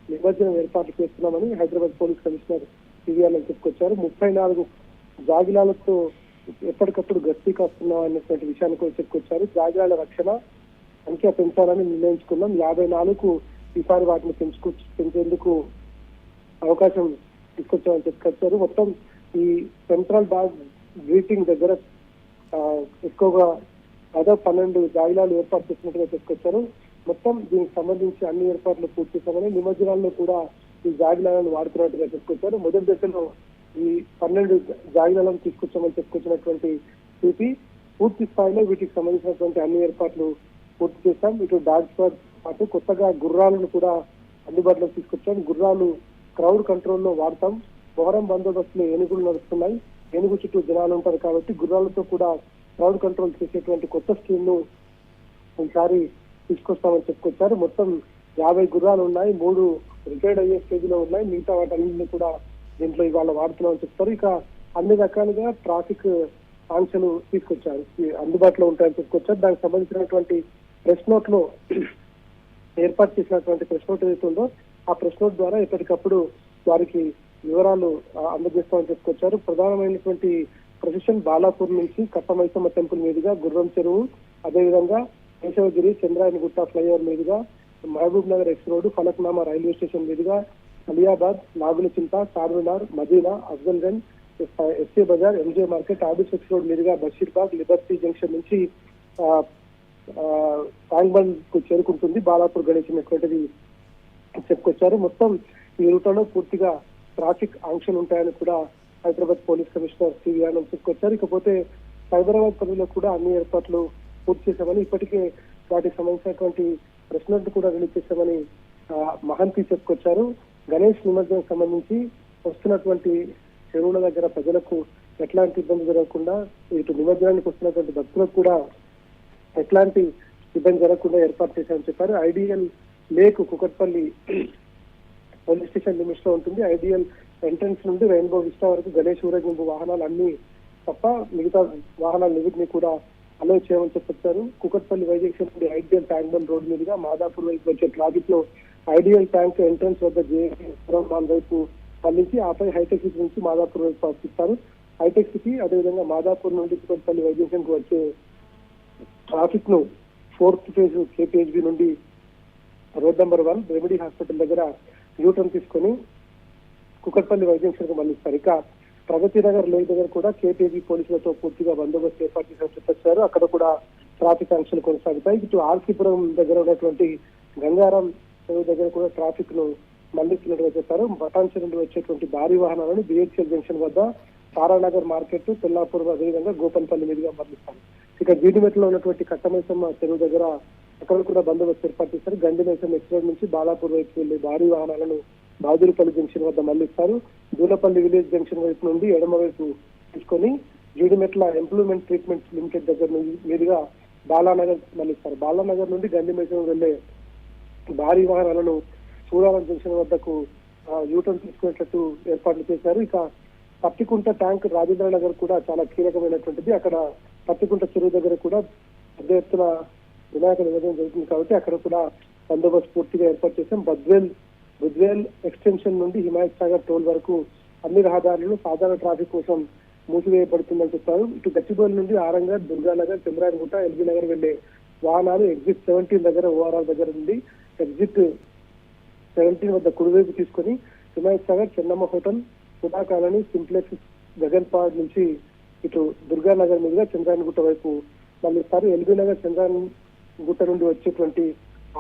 నిమజ్జనం ఏర్పాట్లు చేస్తున్నామని హైదరాబాద్ పోలీస్ కమిషనర్ సివిఆర్లను చెప్పుకొచ్చారు. 34 జాగిలాలతో ఎప్పటికప్పుడు గస్తీ కాస్తున్నాం అనేటువంటి విషయాన్ని కూడా చెప్పుకొచ్చారు. జాగిలాల రక్షణ సంఖ్య పెంచాలని నిర్ణయించుకున్నాం. 54కు ఈసారి వాటిని పెంచేందుకు అవకాశం తీసుకొచ్చామని చెప్పుకొచ్చారు. మొత్తం ఈ సెంట్రల్ బాగ్ గ్రీటింగ్ దగ్గర ఎక్కువగా దాదాపు 12 జాగిలాలు ఏర్పాటు చేసినట్టుగా చెప్పుకొచ్చారు. మొత్తం దీనికి సంబంధించి అన్ని ఏర్పాట్లు పూర్తి చేశామని, నిమజ్జనాల్లో కూడా ఈ జాగిలాలను వాడుతున్నట్టుగా చెప్పుకొచ్చారు. మొదటి దశలో ఈ 12 జాగిలాలను తీసుకొచ్చామని చెప్పుకొచ్చినటువంటి సిపి పూర్తి స్థాయిలో వీటికి సంబంధించినటువంటి అన్ని ఏర్పాట్లు పూర్తి చేశాం. ఇటు డాగ్స్ పాటు కొత్తగా గుర్రాలను కూడా అందుబాటులో తీసుకొచ్చాం. గుర్రాలు క్రౌడ్ కంట్రోల్లో వాడతాం. మొహరం బందోబస్తులో ఏనుగులు నడుస్తున్నాయి. ఏనుగు చుట్టూ జనాలు ఉంటారు కాబట్టి గుర్రాలతో కూడా క్రౌడ్ కంట్రోల్ చేసేటువంటి కొత్త స్కీమ్ ను ఈసారి తీసుకొస్తామని చెప్పుకొచ్చారు. మొత్తం 50 గుర్రాలు ఉన్నాయి. 3 రిటైర్డ్ అయ్యే స్టేజ్ లో ఉన్నాయి. మిగతా వాటన్నింటినీ కూడా దీంట్లో ఇవాళ వాడుతున్నామని చెప్తారు. ఇక అన్ని రకాలుగా ట్రాఫిక్ ఆంక్షలు తీసుకొచ్చారు, అందుబాటులో ఉంటాయని చెప్పుకొచ్చారు. దానికి సంబంధించినటువంటి ప్రెస్ నోట్ లో ఏర్పాటు చేసినటువంటి ప్రెస్ నోట్ ఏదైతే ఉందో ఆ ప్రెస్ నోట్ ద్వారా ఎప్పటికప్పుడు వారికి వివరాలు అందజేస్తామని చెప్పుకొచ్చారు. ప్రధానమైనటువంటి ప్రొసెషన్ బాలాపూర్ నుంచి కట్టమైసమ్మ టెంపుల్ మీదుగా గుర్రం చెరువు, అదేవిధంగా కేశవగిరి, చంద్రాయనగుట్ట ఫ్లైఓవర్ మీదుగా Mahabub Nagar X road, Falaknuma railway station మీదుగా Aliabad, Nagulachinta, Charminar, Madina, Afzalgunj, SC bazaar, MJ market, Abids X road మీదుగా బషీర్బాగ్, లిబర్టీ జంక్షన్ నుంచి ట్యాంక్బండ్ కు చేరుకుంటుంది బాలాపూర్ గణేష్ అనేటువంటిది చెప్పుకొచ్చారు. మొత్తం ఈ రూట్లో పూర్తిగా ట్రాఫిక్ ఆంక్షలు ఉంటాయని కూడా Hyderabad police commissioner C V Anand చెప్పుకొచ్చారు. ఇకపోతే సైబరాబాద్ పరిధిలో కూడా అన్ని ఏర్పాట్లు పూర్తి చేశామని, ఇప్పటికే వాటికి సంబంధించినటువంటి ప్రెస్ నోట్ కూడా రిలీజ్ చేశామని మహంతి చెప్పుకొచ్చారు. గణేష్ నిమజ్జనం సంబంధించి వస్తున్నటువంటి చెరువుల దగ్గర ప్రజలకు ఎట్లాంటి ఇబ్బంది జరగకుండా ఇటు నిమజ్జనానికి వస్తున్నటువంటి భక్తులకు కూడా ఎట్లాంటి ఇబ్బంది జరగకుండా ఏర్పాటు చేశారని చెప్పారు. Ideal lake Kukatpally police station limits లో ఉంటుంది. ఐడియల్ ఎంట్రన్స్ నుండి రెయిన్బో విస్టా వరకు గణేష్ ఊరేగింపు వాహనాలు అన్ని తప్ప మిగతా వాహనాలన్నింటినీ కూడా అలో చేయమని చెప్పారు. కుకట్పల్లి వైజంక్షన్ నుండి ఐడియల్ ట్యాంక్ బండ్ రోడ్ మీదుగా మాదాపూర్ వైపు వచ్చే ట్రాఫిక్ లో ఐడియల్ ట్యాంక్ ఎంట్రన్స్ వద్ద జేఎన్ వైపు మళ్లించి ఆపై హైటెక్ సిటీ నుంచి మాదాపూర్ వైపు పంపిస్తారు. హైటెక్ సిటీ అదేవిధంగా మాదాపూర్ నుండి కుకట్పల్లి వైజంక్షన్ కు వచ్చే ట్రాఫిక్ ను 4th ఫేజ్ కేపీహెచ్బి నుండి రోడ్ నెంబర్ 1 రెమెడీ హాస్పిటల్ దగ్గర యూటర్న్ తీసుకొని కుకట్పల్లి వైజంక్షన్ కు మళ్లిస్తారు. ఇక ప్రగతి నగర్ లేక్ దగ్గర కూడా కేపీహెచ్బి పోలీసులతో పూర్తిగా బందోబస్తు ఏర్పాటు చేసినట్టు చెప్పారు. అక్కడ కూడా ట్రాఫిక్ ఆంక్షలు కొనసాగుతాయి. ఇటు ఆర్సీపురం దగ్గర ఉన్నటువంటి గంగారం దగ్గర కూడా ట్రాఫిక్ ను మళ్లిస్తున్నట్టుగా చెప్పారు. బటాన్చి నుండి వచ్చేటువంటి భారీ వాహనాలను బిహెచ్ఎల్ జంక్షన్ వద్ద తారానగర్ మార్కెట్, తెల్లాపూర్ అదేవిధంగా గోపన్పల్లి మీదుగా మళ్లిస్తారు. ఇక జీడిమెట్లో ఉన్నటువంటి కట్టమైసమ్మ చెరువు దగ్గర అక్కడ కూడా బందోబస్తు ఏర్పాటు చేస్తారు. గండిమైసమ్మ ఎక్స్ప్రెస్ నుంచి బాలాపూర్ వైపు వెళ్లే భారీ వాహనాలను బాదురుపల్లి జంక్షన్ వద్ద మళ్లిస్తారు. దూలపల్లి విలేజ్ జంక్షన్ వైపు నుండి ఎడమ వైపు తీసుకొని జీడిమెట్ల ఎంప్లాయ్మెంట్ ట్రీట్మెంట్ లిమిటెడ్ దగ్గర మీదుగా బాలానగర్ మళ్లిస్తారు. బాలానగర్ నుండి గండిమైసమ్మ వెళ్లే భారీ వాహనాలను సూరారం జంక్షన్ వద్దకు యూటర్న్ తీసుకునేటట్టు ఏర్పాట్లు చేశారు. ఇక పత్తికుంట ట్యాంక్ రాజేంద్ర నగర్ కూడా చాలా కీలకమైనటువంటిది. అక్కడ పత్తికుంట చెరువు దగ్గర కూడా పెద్ద ఎత్తున వినాయక నిమజ్జనం జరుగుతుంది కాబట్టి అక్కడ కూడా బందోబస్తు పూర్తిగా ఏర్పాటు చేశాం. బుద్వేల్ ఎక్స్టెన్షన్ నుండి హిమాయత్ సాగర్ టోల్ వరకు అన్ని రహదారులను సాధారణ ట్రాఫిక్ కోసం మూసివేయబడుతుందని చెప్పారు. ఇటు గచ్చిబౌలి నుండి ఆరంగర్, దుర్గానగర్, చంద్రాయనగుట్ట, ఎల్బీ నగర్ వెళ్లే వాహనాలు ఎగ్జిట్ 17 దగ్గర ఓఆర్ఆర్ దగ్గర నుండి ఎగ్జిట్ 17 వద్ద కుడివైపు తీసుకొని Himayat Sagar, Chennamma hotel, Sudha colony, simplex, Gaganpahad నుంచి ఇటు దుర్గానగర్ మీదుగా చంద్రాయనగుట్ట వైపు మళ్ళిస్తారు. ఎల్బీ నగర్, చంద్రాయనగుట్ట నుండి వచ్చేటువంటి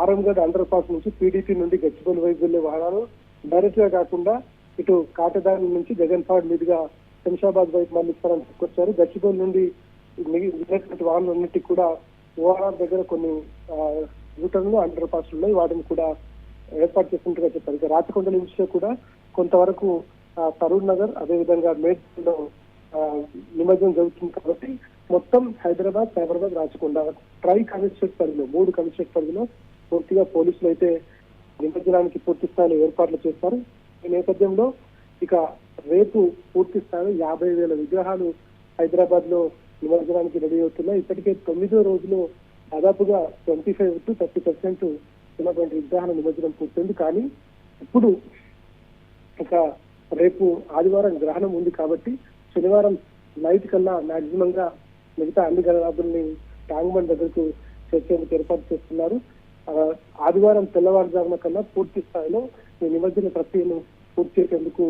ఆరంగడ్ అండర్ పాస్ నుంచి పీడీపీ నుండి గచ్చిబౌలి వైపు వెళ్లే వాహనాలు డైరెక్ట్ గా కాకుండా ఇటు కాటదాని నుంచి జగన్పాడ్ మీదుగా శంషాబాద్ వైపు మళ్ళిస్తారని చెప్పుకొచ్చారు. గచ్చిబౌలి నుండి మిగిలినటువంటి వాహనాలన్నిటికీ కూడా ఓఆర్ఆర్ దగ్గర కొన్ని యూటర్న్లు అండర్ పాస్ ఉన్నాయి, వాటిని కూడా ఏర్పాటు చేసినట్టుగా చెప్పారు. ఇక రాచకొండ నుంచి కూడా కొంతవరకు తరూర్ నగర్ అదేవిధంగా మేడ్చల్లో నిమజ్జనం జరుగుతుంది కాబట్టి మొత్తం హైదరాబాద్, సైబరాబాద్, రాచకొండ ట్రై కమిషనరేట్ పరిధిలో 3 కమిషనరేట్ పరిధిలో పూర్తిగా పోలీసులు అయితే నిమజ్జనానికి పూర్తి స్థాయిలో ఏర్పాట్లు చేస్తారు. ఈ నేపథ్యంలో ఇక రేపు పూర్తి స్థాయిలో 50,000 విగ్రహాలు హైదరాబాద్ లో నిమజ్జనానికి రెడీ అవుతున్నాయి. ఇప్పటికే 9వ రోజులో దాదాపుగా 25 to 30% ఉన్నటువంటి విగ్రహాల నిమజ్జనం పూర్తయింది. కానీ ఇప్పుడు ఇక రేపు ఆదివారం గ్రహణం ఉంది కాబట్టి శనివారం నైట్ కన్నా మాక్సిమం గా మిగతా అన్ని గణనాథుల్ని ట్యాంక్ బండ్ దగ్గరకు చేర్చేందుకు ఏర్పాటు చేస్తున్నారు. ఆదివారం తెల్లవారుజామున కన్నా పూర్తి స్థాయిలో ఈ నిమజ్జన ప్రక్రియను పూర్తి చేసేందుకు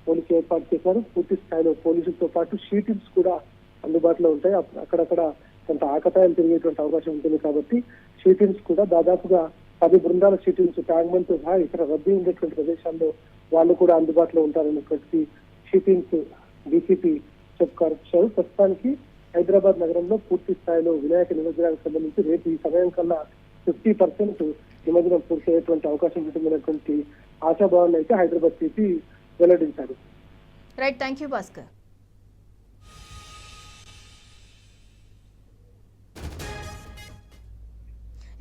పోలీసులు ఏర్పాటు చేశారు. పూర్తి స్థాయిలో పోలీసులతో పాటు షీటింగ్స్ కూడా అందుబాటులో ఉంటాయి. అక్కడక్కడ కొంత ఆకతాయాలు తిరిగేటువంటి అవకాశం ఉంటుంది కాబట్టి షీటింగ్స్ కూడా దాదాపుగా 10 బృందాల షీటింగ్స్ ట్యాంక్ బండ్ తో సహా ఇతర రద్దీ ఉండేటువంటి ప్రదేశాల్లో వాళ్ళు కూడా అందుబాటులో ఉంటారనేటువంటి షీటింగ్స్ డీసీపీ చెప్పుకొచ్చారు. ప్రస్తుతానికి హైదరాబాద్ నగరంలో పూర్తి స్థాయిలో వినాయక నిమజ్జనానికి సంబంధించి రేపు ఈ సమయం కన్నా 50% నిమజ్జనం పూర్తి అయ్యేటువంటి అవకాశం ఉంటుందనేటువంటి ఆశాభావాన్ని అయితే హైదరాబాద్ సిపి వెల్లడించారు. Right, thank you Bhaskar.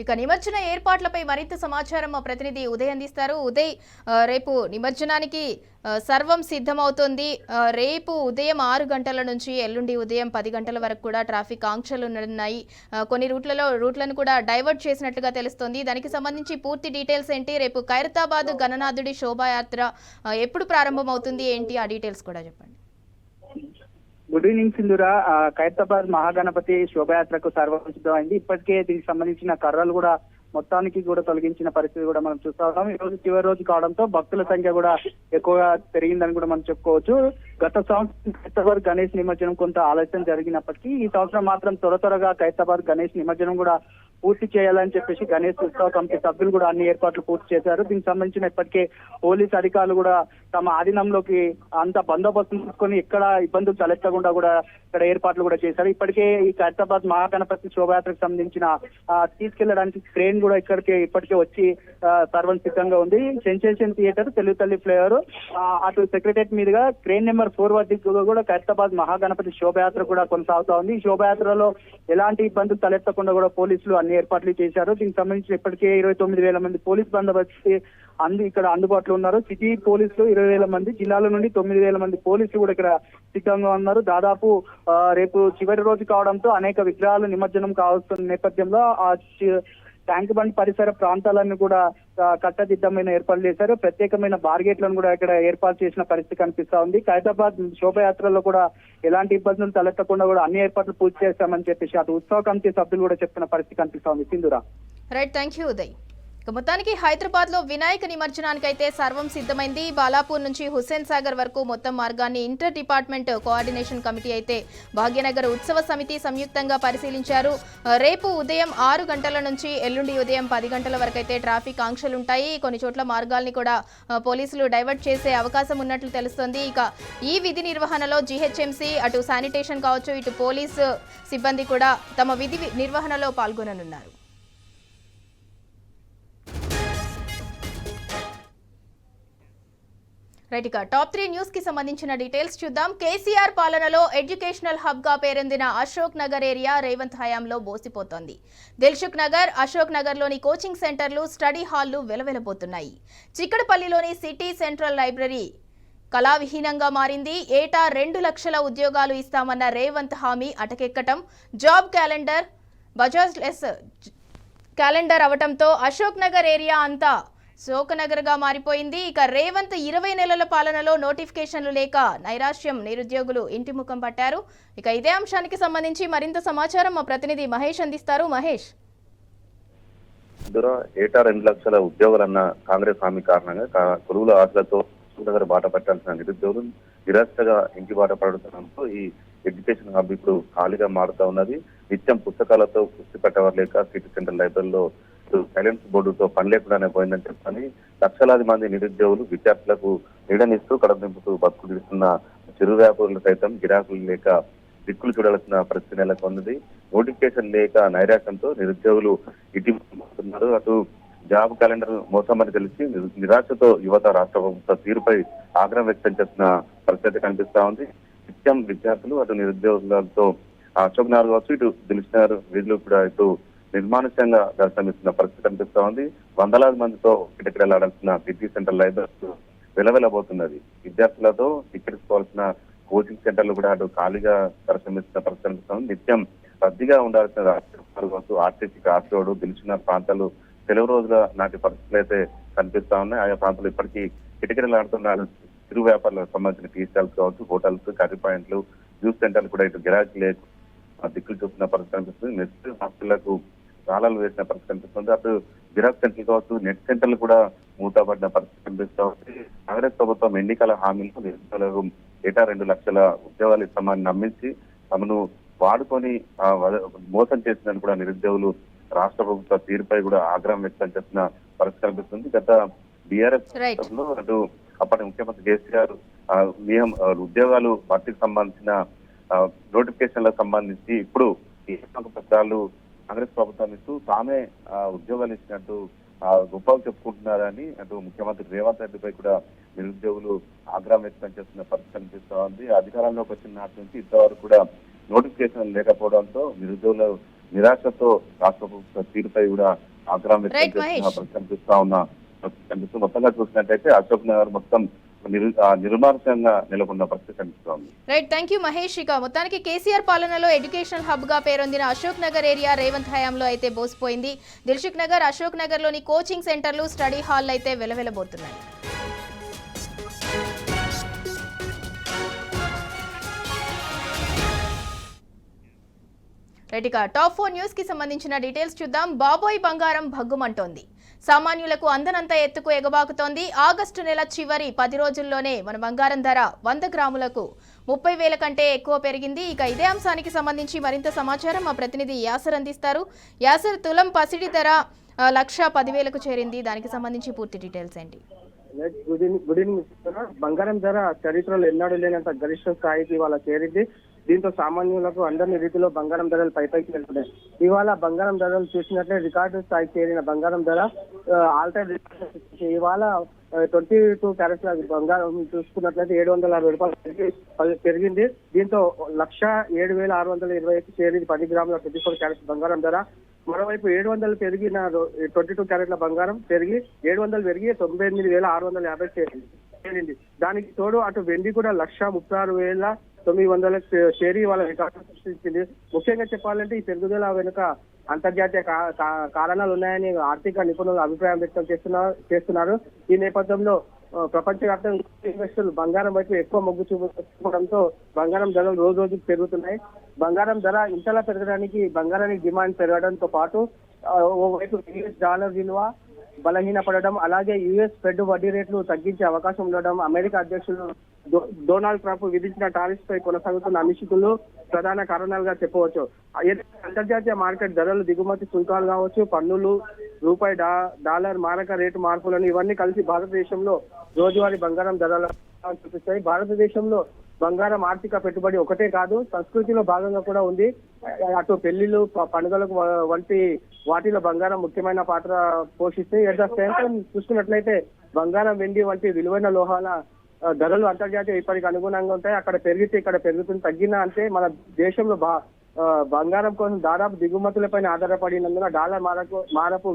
ఇక నిమజ్జన ఏర్పాట్లపై మరింత సమాచారం మా ప్రతినిధి ఉదయ్ అందిస్తారు. ఉదయ్, రేపు నిమజ్జనానికి సర్వం సిద్ధమవుతుంది. రేపు ఉదయం 6 గంటల నుంచి ఎల్లుండి ఉదయం 10 గంటల వరకు కూడా ట్రాఫిక్ ఆంక్షలు ఉన్నాయి. కొన్ని రూట్లను కూడా డైవర్ట్ చేసినట్లుగా తెలుస్తోంది. దానికి సంబంధించి పూర్తి డీటెయిల్స్ ఏంటి? రేపు ఖైరతాబాద్ గణనాథుడి శోభాయాత్ర ఎప్పుడు ప్రారంభమవుతుంది ఏంటి? ఆ డీటెయిల్స్ కూడా చెప్పండి. గుడ్ ఈవినింగ్ సింధూర. ఖైరతాబాద్ మహాగణపతి శోభయాత్రకు సర్వం సిద్ధమైంది. ఇప్పటికే దీనికి సంబంధించిన కర్రలు కూడా మొత్తానికి కూడా తొలగించిన పరిస్థితి కూడా మనం చూస్తా ఉన్నాం. ఈ రోజు చివరి రోజు కావడంతో భక్తుల సంఖ్య కూడా ఎక్కువగా పెరిగిందని కూడా మనం చెప్పుకోవచ్చు. గత సంవత్సరం ఖైరతాబాద్ గణేష్ నిమజ్జనం కొంత ఆలస్యం జరిగినప్పటికీ ఈ సంవత్సరం మాత్రం త్వరగా ఖైరతాబాద్ గణేష్ నిమజ్జనం కూడా పూర్తి చేయాలని చెప్పేసి గణేష్ ఉత్సవ కమిటీ సభ్యులు కూడా అన్ని ఏర్పాట్లు పూర్తి చేశారు. దీనికి సంబంధించిన ఇప్పటికే పోలీస్ అధికారులు కూడా తమ ఆధీనంలోకి అంత బందోబస్తు తీసుకొని ఎక్కడ ఇబ్బందులు తలెత్తకుండా కూడా ఇక్కడ ఏర్పాట్లు కూడా చేశారు. ఇప్పటికే ఈ ఖైరతాబాద్ మహాగణపతి శోభయాత్రకు సంబంధించిన తీసుకెళ్లడానికి ట్రైన్ కూడా ఇప్పటికే వచ్చి సర్వం సిద్ధంగా ఉంది. సెన్సేషన్ థియేటర్, తెలుగు తల్లి ఫ్లేవర్, అటు సెక్రటరియట్ మీదుగా ట్రైన్ నెంబర్ పూర్వదిక్కుగా కూడా ఖైరతాబాద్ మహాగణపతి శోభయాత్ర కూడా కొనసాగుతా ఉంది. ఈ శోభయాత్రలో ఎలాంటి ఇబ్బందులు తలెత్తకుండా కూడా పోలీసులు అన్ని ఏర్పాట్లు చేశారు. దీనికి సంబంధించి ఇప్పటికే 29,000 మంది పోలీస్ బందోబస్తు ఇక్కడ అందుబాటులో ఉన్నారు. సిటీ పోలీసులు 20,000 మంది, జిల్లాల నుండి 9,000 మంది పోలీసులు కూడా ఇక్కడ సిద్ధంగా ఉన్నారు. దాదాపు రేపు చివరి రోజు కావడంతో అనేక విగ్రహాలు నిమజ్జనం కావాల్సిన నేపథ్యంలో ఆ ట్యాంక్ బండ్ పరిసర ప్రాంతాలన్నీ కూడా కట్టదిద్దమైన ఏర్పాట్లు చేశారు. ప్రత్యేకమైన బార్గేట్లను కూడా ఇక్కడ ఏర్పాటు చేసిన పరిస్థితి కనిపిస్తా ఉంది. ఖైరతాబాద్ శోభయాత్రలో కూడా ఎలాంటి ఇబ్బందులు తలెత్తకుండా కూడా అన్ని ఏర్పాట్లు పూర్తి చేస్తామని చెప్పేసి అటు ఉత్సవ కమిటీ సభ్యులు కూడా చెప్తున్న పరిస్థితి కనిపిస్తా ఉంది. Sindhura. Right, thank you Uday. మొత్తానికి హైదరాబాద్ లో వినాయక నిమజ్జనానికి అయితే సర్వం సిద్ధమైంది. బాలాపూర్ నుంచి హుస్సేన్ సాగర్ వరకు మొత్తం మార్గాన్ని ఇంటర్ డిపార్ట్మెంట్ కోఆర్డినేషన్ కమిటీ అయితే భాగ్యనగర్ ఉత్సవ సమితి సంయుక్తంగా పరిశీలించారు. రేపు ఉదయం 6 గంటల నుంచి ఎల్లుండి ఉదయం 10 గంటల వరకు అయితే ట్రాఫిక్ ఆంక్షలుంటాయి. కొన్ని చోట్ల మార్గాల్ని కూడా పోలీసులు డైవర్ట్ చేసే అవకాశం ఉన్నట్లు తెలుస్తోంది. ఇక ఈ విధి నిర్వహణలో జీహెచ్ఎంసీ అటు శానిటేషన్ కావచ్చు, ఇటు పోలీసు సిబ్బంది కూడా తమ విధి నిర్వహణలో పాల్గొననున్నారు. రైట్, ఇక టాప్ 3 న్యూస్ కి సంబంధించిన డీటెయిల్స్ చూద్దాం. కేసీఆర్ పాలనలో ఎడ్యుకేషనల్ హబ్ గా పేరొందిన అశోక్ నగర్ ఏరియా రేవంత్ హయాంలో బోసిపోతోంది. దిల్సుఖ్ నగర్, అశోక్ నగర్ లోని కోచింగ్ సెంటర్లు, స్టడీ హాల్లు వెలవెలబోతున్నాయి. చిక్కడపల్లిలోని సిటీ సెంట్రల్ లైబ్రరీ కళావిహీనంగా మారింది. ఏటా 2 లక్షల ఉద్యోగాలు ఇస్తామన్న రేవంత్ హామీ అటకెక్కటం, జాబ్ క్యాలెండర్ బజాజ్ లెస్ క్యాలెండర్ అవటంతో అశోక్ నగర్ ఏరియా అంతా శోకనగర్గా మారిపోయింది. ఇక రేవంత్ 20 నెలల పాలనలో నోటిఫికేషన్లు లేక నైరాశ్యం, నిరుద్యోగులు ఇంటి ముఖం పట్టారు. ఇక ఇదే అంశానికి సంబంధించి మరింత సమాచారం మా ప్రతినిధి మహేష్ అందిస్తారు. మహేష్. ఏటా 2 లక్షల ఉద్యోగాలన్న కాంగ్రెస్ హామీ కారణంగా కొలువుల ఆశలతో దగ్గర బాట పట్టాల్సిన నిరుద్యోగులు నిరాశగా ఇంటి బాట పడుతుండడంతో ఈ ఎడ్యుకేషన్ హబ్ ఇప్పుడు ఖాళీగా మారుతా ఉన్నది. నిత్యం పుస్తకాలతో కుర్చీ పెట్టేవారు లేక సిటీ సెంట్రల్ లైబ్రరీలో సైలెన్స్ బోర్డుతో పని లేకుండానే పోయిందని చెప్పని లక్షలాది మంది నిరుద్యోగులు విద్యార్థులకు నీడనిస్తూ కడదింపుతూ బతుకు తీస్తున్న చిరు వ్యాపారులు సైతం గిరాకులు లేక దిక్కులు చూడాల్సిన పరిస్థితి నెలకొన్నది. నోటిఫికేషన్ లేక నైరాశ్యంతో నిరుద్యోగులు ఇటీవల అటు జాబ్ క్యాలెండర్ మోసమని తెలిసి నిరాశతో యువత రాష్ట్ర ప్రభుత్వ తీరుపై ఆగ్రహం వ్యక్తం చేస్తున్న పరిస్థితి కనిపిస్తా ఉంది. నిత్యం విద్యార్థులు అటు నిరుద్యోగులతో అశోక్ నగర్ కావచ్చు, ఇటు దిల్సుఖ్ వీధులు కూడా ఇటు నిర్మానుష్యంగా దర్శనమిస్తున్న పరిస్థితి కనిపిస్తా ఉంది. వందలాది మందితో కిటకిటలాడాల్సిన సిటీ సెంటర్ లైబ్రరీ వెలవెలబోతున్నది. విద్యార్థులతో టికెట్సుకోవాల్సిన కోచింగ్ సెంటర్లు కూడా అటు ఖాళీగా దర్శనమిస్తున్న పరిస్థితి కనిపిస్తా ఉంది. నిత్యం రద్దీగా ఉండాల్సిన కావచ్చు ఆర్టీసీ క్రాస్ రోడ్, దిల్సుఖ్ ప్రాంతాలు సెలవు రోజుల నాటి పరిస్థితులు అయితే కనిపిస్తా ఉన్నాయి. ఆయా ప్రాంతాలు ఇప్పటికీ కిటకిటలాడుతున్న చిరు వ్యాపారులకు సంబంధించిన టీ స్టాల్స్ కావచ్చు, హోటల్స్, కర్రీ పాయింట్లు, జ్యూస్ సెంటర్లు కూడా ఇటు గిరాకీ లేకు దిక్కులు చూస్తున్న పరిస్థితి కనిపిస్తుంది. నెట్ హాస్టళ్లకు తాళాలు వేసిన పరిస్థితి కనిపిస్తుంది. అటు జిరాక్స్ సెంటర్లు కావచ్చు, నెట్ సెంటర్లు కూడా మూతపడిన పరిస్థితి కనిపిస్తా ఉంది. కాంగ్రెస్ ప్రభుత్వం ఎన్నికల హామీలు నిరుద్యోగులకు ఏటా 2 లక్షల ఉద్యోగాలు ఇస్తామని నమ్మించి తమను వాడుకొని మోసం చేసిందని కూడా నిరుద్యోగులు రాష్ట్ర ప్రభుత్వ తీరుపై కూడా ఆగ్రహం వ్యక్తం చేస్తున్న పరిస్థితి కనిపిస్తుంది. గత బీఆర్ఎస్ లో అటు అప్పటి ముఖ్యమంత్రి కేసీఆర్ ఉద్యోగాలు భర్తీకి సంబంధించిన నోటిఫికేషన్లకు సంబంధించి ఇప్పుడు నియామక పత్రాలు కాంగ్రెస్ ప్రభుత్వం ఇస్తూ తామే ఉద్యోగాలు ఇచ్చినట్టు గొప్పలు చెప్పుకుంటున్నారని అటు ముఖ్యమంత్రి రేవంత్ రెడ్డిపై కూడా నిరుద్యోగులు ఆగ్రహం వ్యక్తం చేస్తున్న పరిస్థితి కనిపిస్తా ఉంది. అధికారంలోకి వచ్చిన నాటి నుంచి ఇంతవరకు కూడా నోటిఫికేషన్ లేకపోవడంతో నిరుద్యోగుల నిరాశతో రాష్ట్ర ప్రభుత్వ తీరుపై కూడా ఆగ్రహం వ్యక్తం చేస్తున్న పరిస్థితి కనిపిస్తూ మొత్తంగా చూసినట్టయితే అశోక్ నగర్ మొత్తం నిర్మానుష్యంగా నెలకొన్న పరిస్థితి కనిపిస్తోంది. Right, thank you Mahesh. ఇక మొత్తానికి కేసీఆర్ పాలనలో ఎడ్యుకేషనల్ హబ్ గా పేరొందిన అశోక్ నగర్ ఏరియా రేవంత్ హయాంలో అయితే బోసిపోయింది. దిల్సుఖ్ నగర్, అశోక్ నగర్ లోని కోచింగ్ సెంటర్లు, స్టడీ హాల్ అయితే వెలవెలబోతున్నాయి. రైట్, ఇక టాప్ 4 న్యూస్ కి సంబంధించిన డీటెయిల్స్ చూద్దాం. బాబోయ్ బంగారం భగ్గుమంటోంది. సామాన్యులకు అందనంత ఎత్తుకు ఎగబాకుతోంది. ఆగస్టు నెల చివరి 10 రోజుల్లోనే మన బంగారం ధర 100 గ్రాములకు 30,000 కంటే ఎక్కువ పెరిగింది. ఇక ఇదే అంశానికి సంబంధించి మరింత సమాచారం మా ప్రతినిధి యాసర్ అందిస్తారు. యాసర్, తులం పసిడి ధర 1,10,000కు చేరింది. దానికి సంబంధించి పూర్తి డీటెయిల్స్ ఏంటి? Good evening. బంగారం ధర చరిత్రలో ఎన్నడూ లేనంత గరిష్ట స్థాయికి ఇవాళ చేరింది. దీంతో సామాన్యులకు అందరినీ రీతిలో బంగారం ధరలు పైకి వెళ్తున్నాయి. ఇవాళ బంగారం ధరలు చూసినట్లే రికార్డు స్థాయికి చేరిన బంగారం ధర ఆల్ టైమ్ ఇవాళ 22 క్యారెట్ల బంగారం చూసుకున్నట్లయితే 760 రూపాయలు పెరిగింది. దీంతో 1,07,620 చేరింది 10 గ్రాముల 24 క్యారెట్ల బంగారం ధర. మరోవైపు 700 పెరిగిన 22 క్యారెట్ల బంగారం పెరిగి 700 పెరిగి 98,650 చేరింది. దానికి తోడు అటు వెండి కూడా 1,36,900 చేరి వాళ్ళ రికార్డు సృష్టించింది. ముఖ్యంగా చెప్పాలంటే ఈ పెరుగుదల వెనుక అంతర్జాతీయ కారణాలు ఉన్నాయని ఆర్థిక నిపుణులు అభిప్రాయం వ్యక్తం చేస్తున్నారు. ఈ నేపథ్యంలో ప్రపంచవ్యాప్తంగా ఇన్వెస్టర్లు బంగారం వైపు ఎక్కువ మొగ్గు చూపడంతో బంగారం ధరలు రోజు రోజుకు పెరుగుతున్నాయి. బంగారం ధర ఇంతలా పెరగడానికి బంగారానికి డిమాండ్ పెరగడంతో పాటు ఓవైపు యుఎస్ డాలర్ విలువ బలహీనపడడం, అలాగే యుఎస్ ఫెడ్ వడ్డీ రేట్లు తగ్గించే అవకాశం ఉండడం, అమెరికా అధ్యక్షుడు డొనాల్డ్ ట్రంప్ విధించిన టారిఫ్ పై కొనసాగుతున్న అనిశ్చితులు ప్రధాన కారణాలుగా చెప్పవచ్చు. అంతర్జాతీయ మార్కెట్ ధరలు, దిగుమతి సుంకాలు కావచ్చు, పన్నులు, రూపాయి డాలర్ మారక రేటు మార్పులను ఇవన్నీ కలిసి భారతదేశంలో రోజువారీ బంగారం ధరలు చూపిస్తాయి. భారతదేశంలో బంగారం ఆర్థిక పెట్టుబడి ఒకటే కాదు, సంస్కృతిలో భాగంగా కూడా ఉంది. అటు పెళ్లిళ్ళు, పండుగలకు వంటి వాటిలో బంగారం ముఖ్యమైన పాత్ర పోషిస్తే, ఎట్ ద సేమ్ టైం చూసుకున్నట్లయితే బంగారం, వెండి వంటి విలువైన లోహాల ధరలు అంతర్జాతీయ విపరికి అనుగుణంగా ఉంటాయి. అక్కడ పెరిగితే ఇక్కడ పెరుగుతుంది, తగ్గినా అంటే మన దేశంలో బంగారం కోసం దాదాపు దిగుమతులపైన ఆధారపడినందున డాలర్ మారపు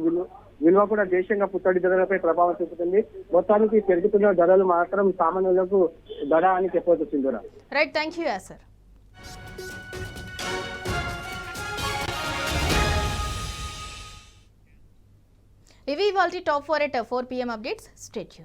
విలువ కూడా దేశంగా పుత్తడి ధరలపై ప్రభావం చూపుతుంది. మొత్తానికి పెరుగుతున్న ధరలు మాత్రం సామాన్యులకు ధర అని చెప్పవచ్చు. Sindhura. Right, thank you sir. ఇవి ఇవాల్టి top 4 at 4 PM updates. Stay tuned.